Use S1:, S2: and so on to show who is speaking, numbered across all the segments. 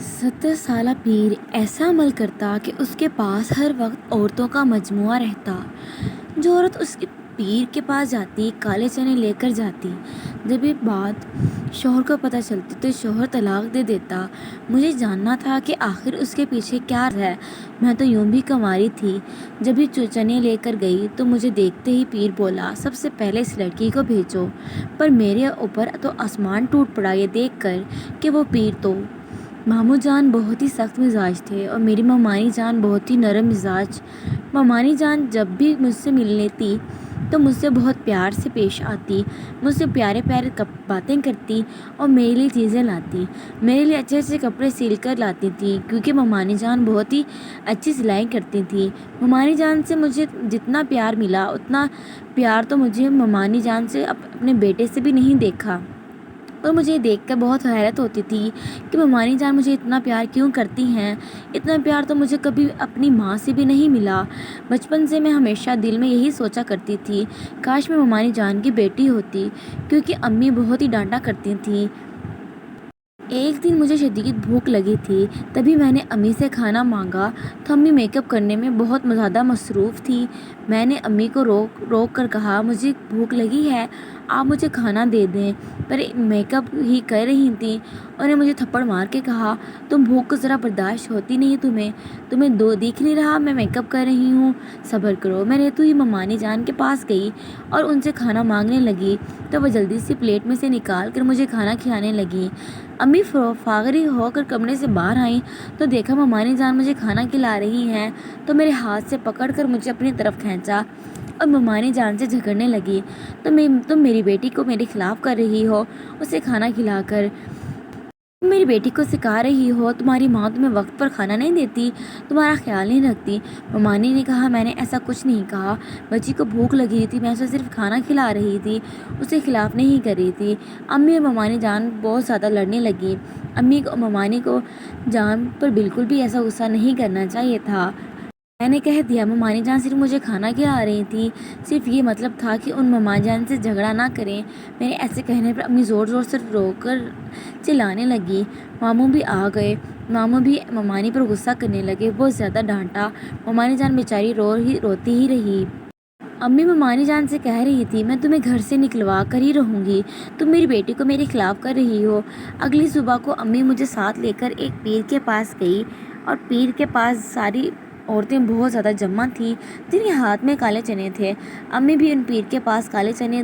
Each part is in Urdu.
S1: 70 سالہ پیر ایسا عمل کرتا کہ اس کے پاس ہر وقت عورتوں کا مجموعہ رہتا۔ جو عورت اس کے پیر کے پاس جاتی کالے چنے لے کر جاتی۔ جب یہ بات شوہر کو پتہ چلتی تو شوہر طلاق دے دیتا۔ مجھے جاننا تھا کہ آخر اس کے پیچھے کیا ہے۔ میں تو یوں بھی کنواری تھی۔ جب یہ چنے لے کر گئی تو مجھے دیکھتے ہی پیر بولا، سب سے پہلے اس لڑکی کو بھیجو۔ پر میرے اوپر تو آسمان ٹوٹ پڑا یہ دیکھ کر کہ وہ پیر تو ماموں جان بہت ہی سخت مزاج تھے اور میری ممانی جان بہت ہی نرم مزاج۔ ممانی جان جب بھی مجھ سے ملنے تھی تو مجھ سے بہت پیار سے پیش آتی، مجھ سے پیارے پیارے باتیں کرتی اور میرے لیے چیزیں لاتی، میرے لیے اچھے اچھے کپڑے سل کر لاتی تھی کیونکہ ممانی جان بہت ہی اچھی سلائی کرتی تھی۔ ممانی جان سے مجھے جتنا پیار ملا اتنا پیار تو مجھے ممانی جان سے اپنے بیٹے سے بھی نہیں دیکھا۔ اور مجھے دیکھ کر بہت حیرت ہوتی تھی کہ ممانی جان مجھے اتنا پیار کیوں کرتی ہیں۔ اتنا پیار تو مجھے کبھی اپنی ماں سے بھی نہیں ملا۔ بچپن سے میں ہمیشہ دل میں یہی سوچا کرتی تھی، کاش میں ممانی جان کی بیٹی ہوتی، کیونکہ امی بہت ہی ڈانٹا کرتی تھیں۔ ایک دن مجھے شدید بھوک لگی تھی، تبھی میں نے امی سے کھانا مانگا تو امی میک اپ کرنے میں بہت زیادہ مصروف تھی۔ میں نے امی کو روک کر کہا، مجھے بھوک لگی ہے، آپ مجھے کھانا دے دیں۔ پر میک اپ ہی کر رہی تھیں۔ انہوں نے مجھے تھپڑ مار کے کہا، تم بھوک کو ذرا برداشت ہوتی نہیں تمہیں دکھ نہیں رہا میں میک اپ کر رہی ہوں، صبر کرو۔ میں ریتو ہی ممانی جان کے پاس گئی اور ان سے کھانا مانگنے لگی تو وہ جلدی سے پلیٹ میں سے نکال کر مجھے کھانا کھلانے لگی۔ امی فارغ ہو کر کمرے سے باہر آئیں تو دیکھا ممانی جان مجھے کھانا کھلا رہی ہیں تو میرے ہاتھ سے پکڑ کر مجھے اپنی طرف کھینچا اور ممانی جان سے جھگڑنے لگی، تم میری بیٹی کو میرے خلاف کر رہی ہو، اسے کھانا کھلا کر تم میری بیٹی کو سکھا رہی ہو، تمہاری ماں تمہیں وقت پر کھانا نہیں دیتی، تمہارا خیال نہیں رکھتی۔ ممانی نے کہا، میں نے ایسا کچھ نہیں کہا، بچی کو بھوک لگی تھی، میں اسے صرف کھانا کھلا رہی تھی، اسے خلاف نہیں کر رہی تھی۔ امی اور ممانی جان بہت زیادہ لڑنے لگی۔ امی کو ممانی کو جان پر بالکل بھی ایسا غصہ نہیں کرنا چاہیے تھا۔ میں نے کہہ دیا، ممانی جان صرف مجھے کھانا کھلا رہی تھی، صرف یہ مطلب تھا کہ ان ممانی جان سے جھگڑا نہ کریں۔ میرے ایسے کہنے پر امی زور زور سے رو کر چلانے لگی۔ ماموں بھی آ گئے، ماموں بھی ممانی پر غصہ کرنے لگے، بہت زیادہ ڈانٹا۔ ممانی جان بیچاری روتی ہی رہی۔ امی ممانی جان سے کہہ رہی تھی، میں تمہیں گھر سے نکلوا کر ہی رہوں گی، تم میری بیٹی کو میرے خلاف کر رہی ہو۔ اگلی صبح کو امی مجھے ساتھ لے کر ایک پیر کے پاس گئی اور پیر کے پاس ساری عورتیں بہت زیادہ جمع تھیں جن کے ہاتھ میں کالے چنے تھے۔ امی بھی ان پیر کے پاس کالے چنے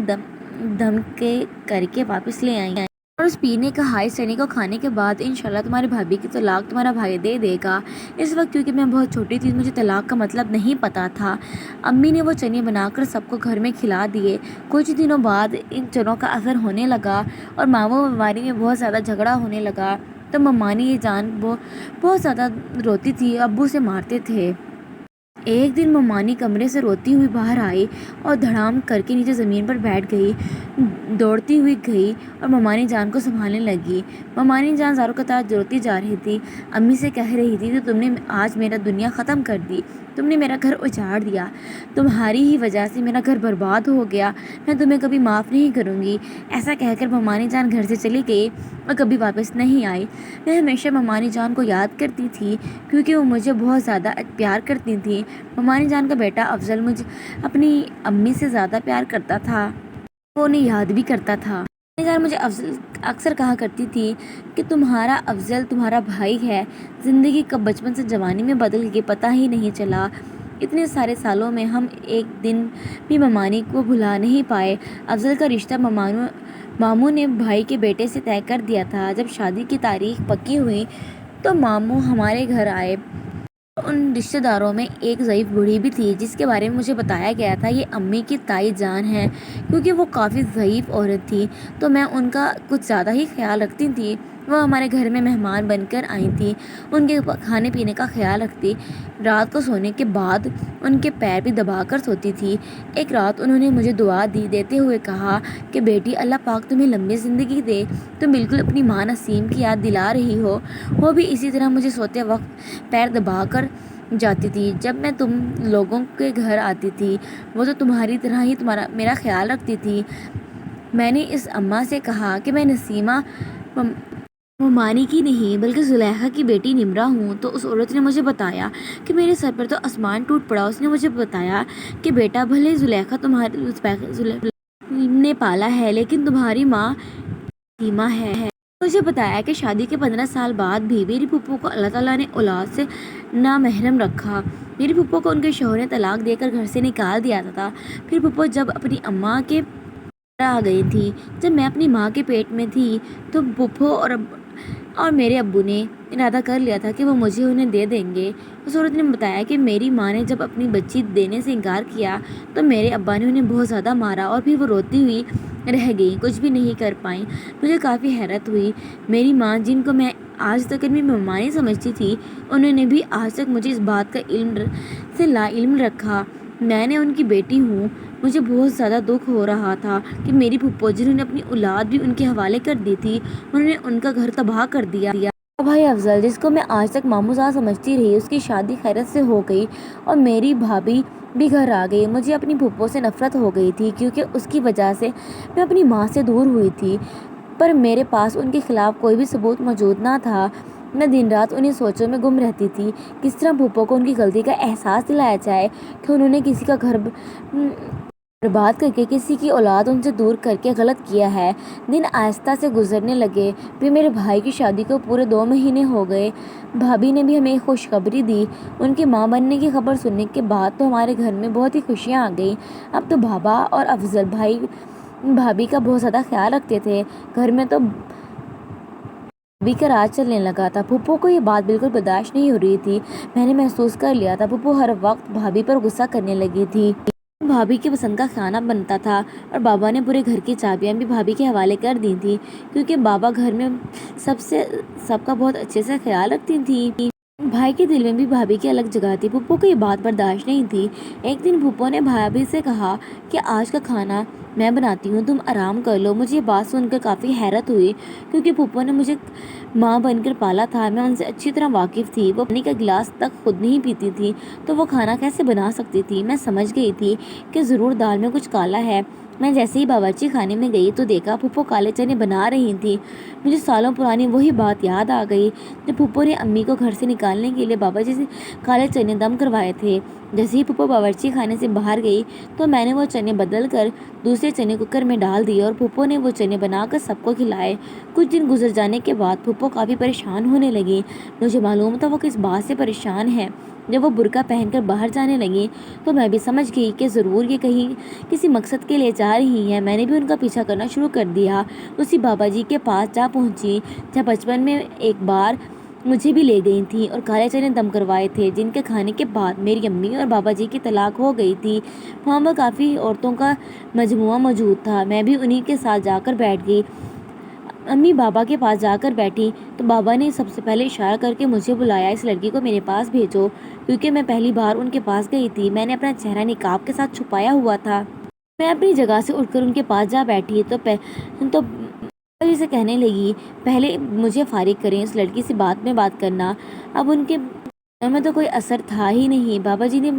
S1: دم کے کر کے واپس لے آئیں اور اس پیر نے کہا، اس چنے کو کھانے کے بعد انشاءاللہ تمہاری بھابھی کی طلاق تمہارا بھائی دے دے گا۔ اس وقت کیونکہ میں بہت چھوٹی تھی مجھے طلاق کا مطلب نہیں پتا تھا۔ امی نے وہ چنے بنا کر سب کو گھر میں کھلا دیے۔ کچھ دنوں بعد ان چنوں کا اثر ہونے لگا اور ماموں ممانی میں بہت زیادہ جھگڑا ہونے لگا تو ممانی جان بہت زیادہ روتی تھی، ابو سے مارتے تھے۔ ایک دن ممانی کمرے سے روتی ہوئی باہر آئی اور دھڑام کر کے نیچے زمین پر بیٹھ گئی، دوڑتی ہوئی گئی اور ممانی جان کو سنبھالنے لگی۔ ممانی جان زاروں قطار روتی جا رہی تھی، امی سے کہہ رہی تھی کہ تم نے آج میرا دنیا ختم کر دی، تم نے میرا گھر اجاڑ دیا، تمہاری ہی وجہ سے میرا گھر برباد ہو گیا، میں تمہیں کبھی معاف نہیں کروں گی۔ ایسا کہہ کر ممانی جان گھر سے چلی گئی اور کبھی واپس نہیں آئی۔ میں ہمیشہ ممانی جان کو یاد کرتی تھی کیونکہ وہ مجھے بہت زیادہ پیار کرتی تھی۔ ممانی جان کا بیٹا افضل مجھے اپنی امی سے زیادہ پیار کرتا تھا، وہ انہیں یاد بھی کرتا تھا۔ ممانی جان مجھے اکثر کہا کرتی تھی کہ تمہارا افضل تمہارا بھائی ہے، زندگی کب بچپن سے جوانی میں بدل گئی پتہ ہی نہیں چلا۔ اتنے سارے سالوں میں ہم ایک دن بھی ممانی کو بھلا نہیں پائے۔ افضل کا رشتہ ماموں نے بھائی کے بیٹے سے طے کر دیا تھا۔ جب شادی کی تاریخ پکی ہوئی تو ماموں ہمارے گھر آئے۔ ان رشتہ داروں میں ایک ضعیف بوڑھی بھی تھی جس کے بارے میں مجھے بتایا گیا تھا یہ امی کی تائی جان ہے، کیونکہ وہ کافی ضعیف عورت تھی تو میں ان کا کچھ زیادہ ہی خیال رکھتی تھی۔ وہ ہمارے گھر میں مہمان بن کر آئی تھیں، ان کے کھانے پینے کا خیال رکھتی، رات کو سونے کے بعد ان کے پیر بھی دبا کر سوتی تھی۔ ایک رات انہوں نے مجھے دعا دیتے ہوئے کہا کہ بیٹی اللہ پاک تمہیں لمبی زندگی دے، تم بالکل اپنی ماں نسیم کی یاد دلا رہی ہو، وہ بھی اسی طرح مجھے سوتے وقت پیر دبا کر جاتی تھی۔ جب میں تم لوگوں کے گھر آتی تھی وہ تو تمہاری طرح ہی میرا خیال رکھتی تھی۔ میں نے اس اماں سے کہا کہ میں نسیمہ وہ مانی کی نہیں بلکہ زلیخا کی بیٹی نمرہ ہوں۔ تو اس عورت نے مجھے بتایا کہ میرے سر پر تو آسمان ٹوٹ پڑا۔ اس نے مجھے بتایا کہ بیٹا، بھلے زلیخا تمہاری نے پالا ہے لیکن تمہاری ماں فاطمہ ہے۔ مجھے بتایا کہ شادی کے 15 سال بعد بھی میری پھوپھو کو اللہ تعالیٰ نے اولاد سے نامحرم رکھا۔ میری پھوپھو کو ان کے شوہر نے طلاق دے کر گھر سے نکال دیا تھا۔ پھر پھوپھو جب اپنی اماں کے آ گئی تھی، جب میں اپنی ماں کے پیٹ میں تھی، تو پھوپھو اور میرے ابو نے ارادہ کر لیا تھا کہ وہ مجھے انہیں دے دیں گے۔ اس عورت نے بتایا کہ میری ماں نے جب اپنی بچی دینے سے انکار کیا تو میرے ابا نے انہیں بہت زیادہ مارا اور پھر وہ روتی ہوئی رہ گئیں، کچھ بھی نہیں کر پائیں۔ مجھے کافی حیرت ہوئی۔ میری ماں، جن کو میں آج تک اپنی ممانی سمجھتی تھی، انہوں نے بھی آج تک مجھے اس بات کا لا علم رکھا۔ میں نے ان کی بیٹی ہوں۔ مجھے بہت زیادہ دکھ ہو رہا تھا کہ میری پھوپھو، جنہوں نے اپنی اولاد بھی ان کے حوالے کر دی تھی، انہوں نے ان کا گھر تباہ کر دیا۔ بھائی افضل، جس کو میں آج تک ماموں زاد سمجھتی رہی، اس کی شادی خیرت سے ہو گئی اور میری بھابھی بھی گھر آ گئی۔ مجھے اپنی پھوپھو سے نفرت ہو گئی تھی کیونکہ اس کی وجہ سے میں اپنی ماں سے دور ہوئی تھی، پر میرے پاس ان کے خلاف کوئی بھی ثبوت موجود نہ تھا۔ میں دن رات انہیں سوچوں میں گم رہتی تھی، کس طرح پھوپھو کو ان کی غلطی کا احساس دلایا جائے کہ انہوں نے کسی کا گھر برباد کر کے کسی کی اولاد ان سے دور کر کے غلط کیا ہے۔ دن آہستہ سے گزرنے لگے۔ پھر میرے بھائی کی شادی کو پورے 2 مہینے ہو گئے۔ بھابھی نے بھی ہمیں خوشخبری دی۔ ان کے ماں بننے کی خبر سننے کے بعد تو ہمارے گھر میں بہت ہی خوشیاں آ گئیں۔ اب تو بابا اور افضل بھائی بھابھی کا بہت زیادہ خیال رکھتے تھے۔ گھر میں تو بھابھی کا راج چلنے لگا تھا۔ پھوپھو کو یہ بات بالکل برداشت نہیں ہو رہی تھی۔ میں نے محسوس کر لیا تھا۔ پھوپھو ہر وقت بھابھی پر غصہ کرنے لگی تھی۔ بھابھی کی پسند کا کھانا بنتا تھا اور بابا نے پورے گھر کی چابیاں بھی بھابھی کے حوالے کر دی تھی کیونکہ بابا گھر میں سب کا بہت اچھے سے خیال رکھتی تھی۔ بھائی کے دل میں بھی بھابھی کی الگ جگہ تھی۔ پھوپھو کو یہ بات برداشت نہیں تھی۔ ایک دن پھوپھو نے بھابھی سے کہا کہ آج کا کھانا میں بناتی ہوں، تم آرام کر لو۔ مجھے یہ بات سن کر کافی حیرت ہوئی کیونکہ پھوپھو نے مجھے ماں بن کر پالا تھا، میں ان سے اچھی طرح واقف تھی۔ وہ پانی کا گلاس تک خود نہیں پیتی تھی تو وہ کھانا کیسے بنا سکتی تھی؟ میں سمجھ گئی تھی کہ ضرور دال میں کچھ کالا ہے۔ میں جیسے ہی باورچی خانے میں گئی تو دیکھا پھوپھو کالے چنے بنا رہی تھی۔ مجھے سالوں پرانی وہی بات یاد آ گئی جب پھوپھو نے امی کو گھر سے نکالنے کے لیے بابا جی سے کالے چنے دم کروائے تھے۔ جیسے ہی پھوپھو باورچی خانے سے باہر گئی تو میں نے وہ چنے بدل کر دوسرے چنے کوکر میں ڈال دیے اور پھوپھو نے وہ چنے بنا کر سب کو کھلائے۔ کچھ دن گزر جانے کے بعد پھوپھو کافی پریشان ہونے لگی۔ مجھے معلوم تھا وہ کس بات سے پریشان ہے۔ جب وہ برقع پہن کر باہر جانے لگی تو میں بھی سمجھ گئی کہ ضرور یہ کہیں کسی مقصد کے لیے جا رہی ہیں۔ میں نے بھی ان کا پیچھا کرنا شروع کر دیا۔ اسی بابا جی کے پاس جا پہنچی جہاں بچپن میں ایک بار مجھے بھی لے گئی تھیں اور کالے چنے دم کروائے تھے، جن کے کھانے کے بعد میری امی اور بابا جی کی طلاق ہو گئی تھی۔ وہاں پر کافی عورتوں کا مجموعہ موجود تھا۔ میں بھی انہی کے ساتھ جا کر بیٹھ گئی۔ امی بابا کے پاس جا کر بیٹھی تو بابا نے سب سے پہلے اشارہ کر کے مجھے بلایا، اس لڑکی کو میرے پاس بھیجو، کیونکہ میں پہلی بار ان کے پاس گئی تھی۔ میں نے اپنا چہرہ نقاب کے ساتھ چھپایا ہوا تھا۔ میں اپنی جگہ سے اٹھ کر ان کے پاس جا بیٹھی تو بابا جی سے کہنے لگی، پہلے مجھے فارغ کریں، اس لڑکی سے بعد میں بات کرنا۔ اب ان کے میں تو کوئی اثر تھا ہی نہیں۔ بابا جی نے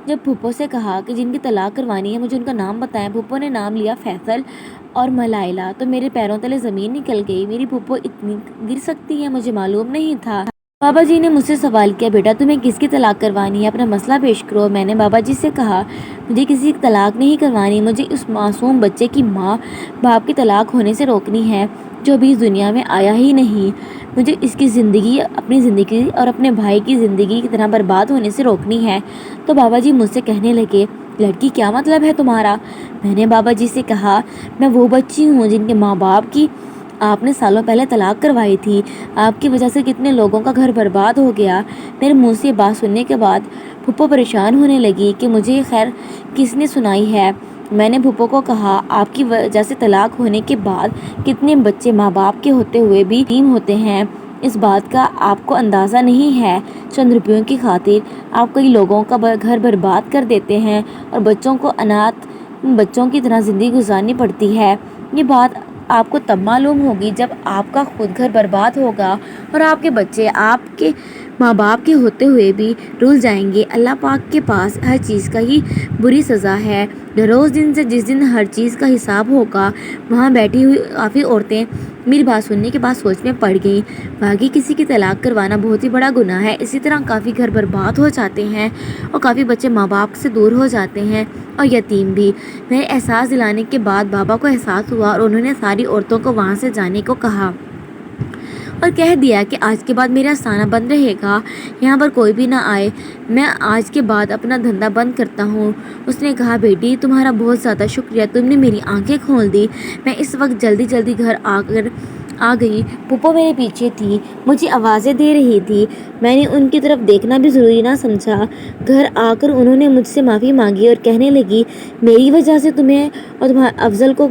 S1: جب پھوپھو سے کہا کہ جن کی طلاق کروانی ہے مجھے ان کا نام بتائیں، پھوپھو نے نام لیا فیصل اور ملائلہ، تو میرے پیروں تلے زمین نکل گئی۔ میری پھوپھو اتنی گر سکتی ہے مجھے معلوم نہیں تھا۔ بابا جی نے مجھ سے سوال کیا، بیٹا تمہیں کس کی طلاق کروانی ہے، اپنا مسئلہ پیش کرو۔ میں نے بابا جی سے کہا مجھے کسی کی طلاق نہیں کروانی، مجھے اس معصوم بچے کی ماں باپ کی طلاق ہونے سے روکنی ہے جو ابھی اس دنیا میں آیا ہی نہیں۔ مجھے اس کی زندگی اپنی زندگی اور اپنے بھائی کی زندگی کی طرح برباد ہونے سے روکنی ہے۔ تو بابا جی مجھ سے کہنے لگے، لڑکی کیا مطلب ہے تمہارا؟ میں نے بابا جی سے کہا میں وہ بچی ہوں جن کے ماں باپ کی آپ نے سالوں پہلے طلاق کروائی تھی، آپ کی وجہ سے کتنے لوگوں کا گھر برباد ہو گیا۔ میرے منہ سے یہ بات سننے کے بعد پھوپھو پریشان ہونے لگی کہ مجھے یہ خیر کس نے سنائی ہے۔ میں نے پھوپھو کو کہا آپ کی وجہ سے طلاق ہونے کے بعد کتنے بچے ماں باپ کے ہوتے ہوئے بھی یتیم ہوتے ہیں، اس بات کا آپ کو اندازہ نہیں ہے۔ چند روپیوں کی خاطر آپ کئی لوگوں کا گھر برباد کر دیتے ہیں اور بچوں کو اناتھ بچوں کی طرح زندگی گزارنی پڑتی ہے۔ یہ بات آپ کو تب معلوم ہوگی جب آپ کا خود گھر برباد ہوگا اور آپ کے بچے آپ کے ماں باپ کے ہوتے ہوئے بھی رول جائیں گے۔ اللہ پاک کے پاس ہر چیز کا ہی بری سزا ہے۔ روز دن سے جس دن ہر چیز کا حساب ہوگا، وہاں بیٹھی ہوئی کافی عورتیں میری بات سننے کے بعد سوچ میں پڑ گئیں۔ واقعی کسی کی طلاق کروانا بہت ہی بڑا گناہ ہے۔ اسی طرح کافی گھر برباد ہو جاتے ہیں اور کافی بچے ماں باپ سے دور ہو جاتے ہیں اور یتیم بھی۔ میں احساس دلانے کے بعد بابا کو احساس ہوا اور انہوں نے ساری عورتوں کو وہاں سے جانے کو کہا اور کہہ دیا کہ آج کے بعد میرا آستانہ بند رہے گا، یہاں پر کوئی بھی نہ آئے، میں آج کے بعد اپنا دھندا بند کرتا ہوں۔ اس نے کہا بیٹی تمہارا بہت زیادہ شکریہ، تم نے میری آنکھیں کھول دی۔ میں اس وقت جلدی گھر آ گئی۔ پھوپھو میرے پیچھے تھی، مجھے آوازیں دے رہی تھی، میں نے ان کی طرف دیکھنا بھی ضروری نہ سمجھا۔ گھر آ کر انہوں نے مجھ سے معافی مانگی اور کہنے لگی میری وجہ سے تمہیں اور تمہارے افضل کو